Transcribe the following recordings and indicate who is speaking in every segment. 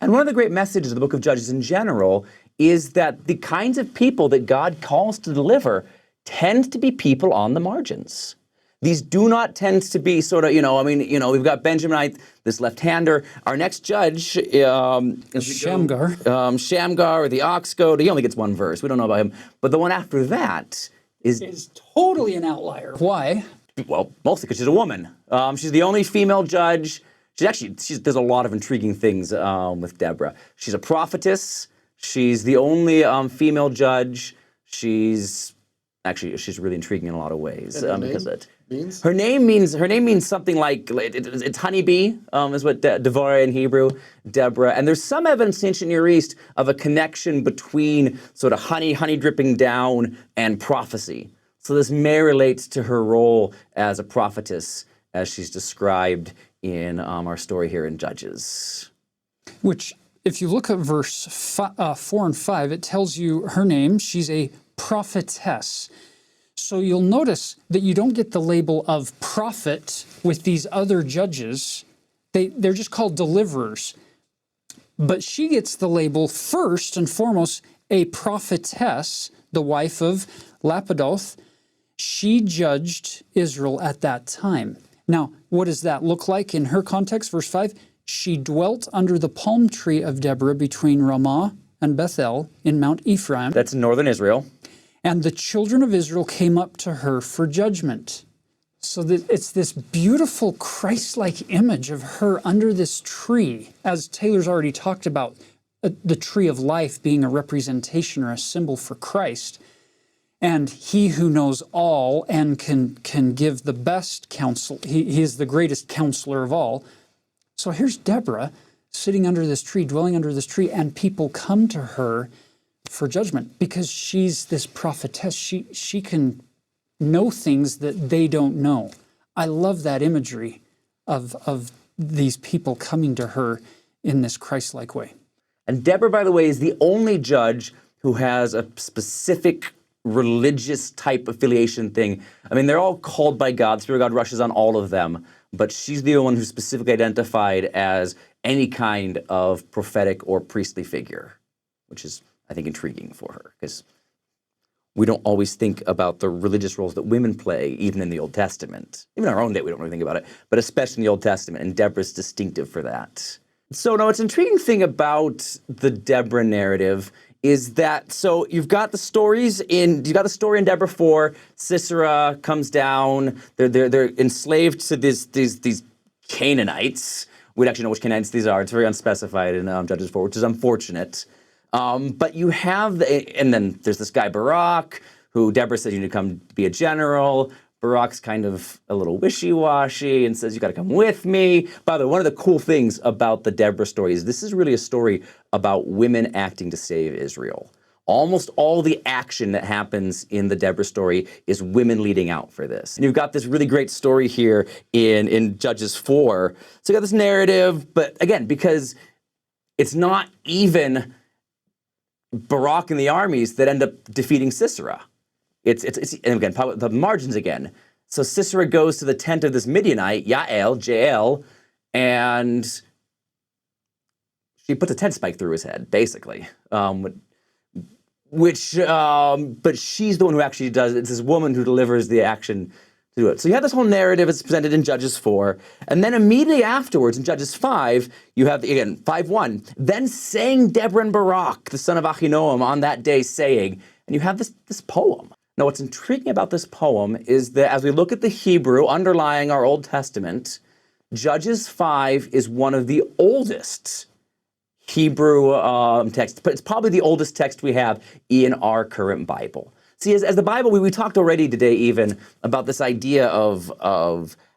Speaker 1: And one of the great messages of the book of Judges in general is that the kinds of people that God calls to deliver tend to be people on the margins. These do not tend to be sort of, we've got Benjaminite, this left-hander. Our next judge,
Speaker 2: Shamgar.
Speaker 1: Shamgar or the ox goad, he only gets one verse. We don't know about him. But the one after that
Speaker 2: is totally an outlier. Why?
Speaker 1: Well, mostly because she's a woman. She's the only female judge. There's a lot of intriguing things with Deborah. She's a prophetess. She's the only female judge. She's really intriguing in a lot of ways. Her name means something like, it's honeybee, is what Devorah in Hebrew, Deborah. And there's some evidence in ancient Near East of a connection between sort of honey dripping down, and prophecy. So this may relate to her role as a prophetess, as she's described in our story here in Judges.
Speaker 2: Which, if you look at verse 4 and 5, it tells you her name. She's a prophetess. So you'll notice that you don't get the label of prophet with these other judges. They're just called deliverers. But she gets the label first and foremost, a prophetess, the wife of Lapidoth. She judged Israel at that time. Now, what does that look like in her context? Verse 5, she dwelt under the palm tree of Deborah between Ramah and Bethel in Mount Ephraim.
Speaker 1: That's in northern Israel.
Speaker 2: And the children of Israel came up to her for judgment. So that it's this beautiful Christ-like image of her under this tree, as Taylor's already talked about, the tree of life being a representation or a symbol for Christ. And he who knows all and can give the best counsel, he is the greatest counselor of all. So here's Deborah sitting under this tree, dwelling under this tree, and people come to her for judgment because she's this prophetess. She can know things that they don't know. I love that imagery of these people coming to her in this Christ-like way.
Speaker 1: And Deborah, by the way, is the only judge who has a specific religious type affiliation thing. I mean, they're all called by God. The Spirit of God rushes on all of them, but she's the one who's specifically identified as any kind of prophetic or priestly figure, which is, I think, intriguing for her, because we don't always think about the religious roles that women play, even in the Old Testament. Even in our own day, we don't really think about it, but especially in the Old Testament, and Deborah's distinctive for that. So, no, it's an intriguing thing about the Deborah narrative is that, so you've got the story in Deborah 4, Sisera comes down, they're enslaved to these Canaanites. We don't actually know which Canaanites these are. It's very unspecified in Judges 4, which is unfortunate. But you have, and then there's this guy Barak, who Deborah says you need to come be a general. Barak's kind of a little wishy-washy and says, you got to come with me. By the way, one of the cool things about the Deborah story is this is really a story about women acting to save Israel. Almost all the action that happens in the Deborah story is women leading out for this. And you've got this really great story here in Judges 4. So you got this narrative, but again, because it's not even Barak and the armies that end up defeating Sisera. It's and again, the margins again. So Sisera goes to the tent of this Midianite, Jael, and she puts a tent spike through his head, basically. But she's the one who actually does it. It's this woman who delivers the action to do it. So you have this whole narrative that's presented in Judges 4, and then immediately afterwards in Judges 5, you have, again, 5:1, then sang Deborah and Barak, the son of Ahinoam, on that day saying, and you have this poem. Now, what's intriguing about this poem is that as we look at the Hebrew underlying our Old Testament, Judges 5 is one of the oldest Hebrew texts, but it's probably the oldest text we have in our current Bible. See, as the Bible, we talked already today even about this idea of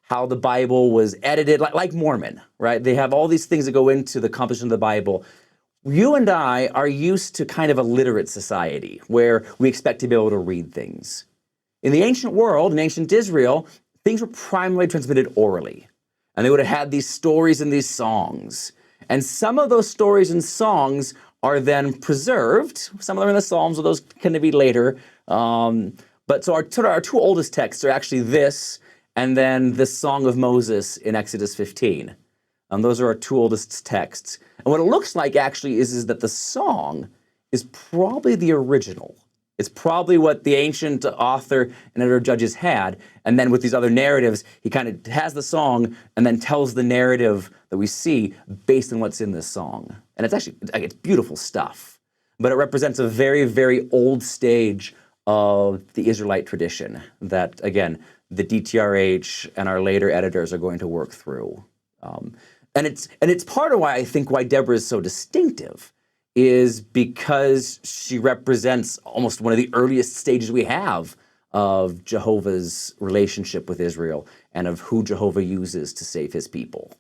Speaker 1: how the Bible was edited, like Mormon, right? They have all these things that go into the composition of the Bible. You and I are used to kind of a literate society where we expect to be able to read things. In the ancient world, in ancient Israel, things were primarily transmitted orally. And they would have had these stories and these songs. And some of those stories and songs are then preserved. Some of them are in the Psalms, or those tend to be later. But so our two oldest texts are actually this, and then the Song of Moses in Exodus 15. Those are our two oldest texts. And what it looks like actually is that the song is probably the original. It's probably what the ancient author and editor of Judges had. And then with these other narratives, he kind of has the song and then tells the narrative that we see based on what's in this song. And it's actually, it's beautiful stuff. But it represents a very, very old stage of the Israelite tradition that, again, the DTRH and our later editors are going to work through. And it's part of why I think why Deborah is so distinctive is because she represents almost one of the earliest stages we have of Jehovah's relationship with Israel and of who Jehovah uses to save his people.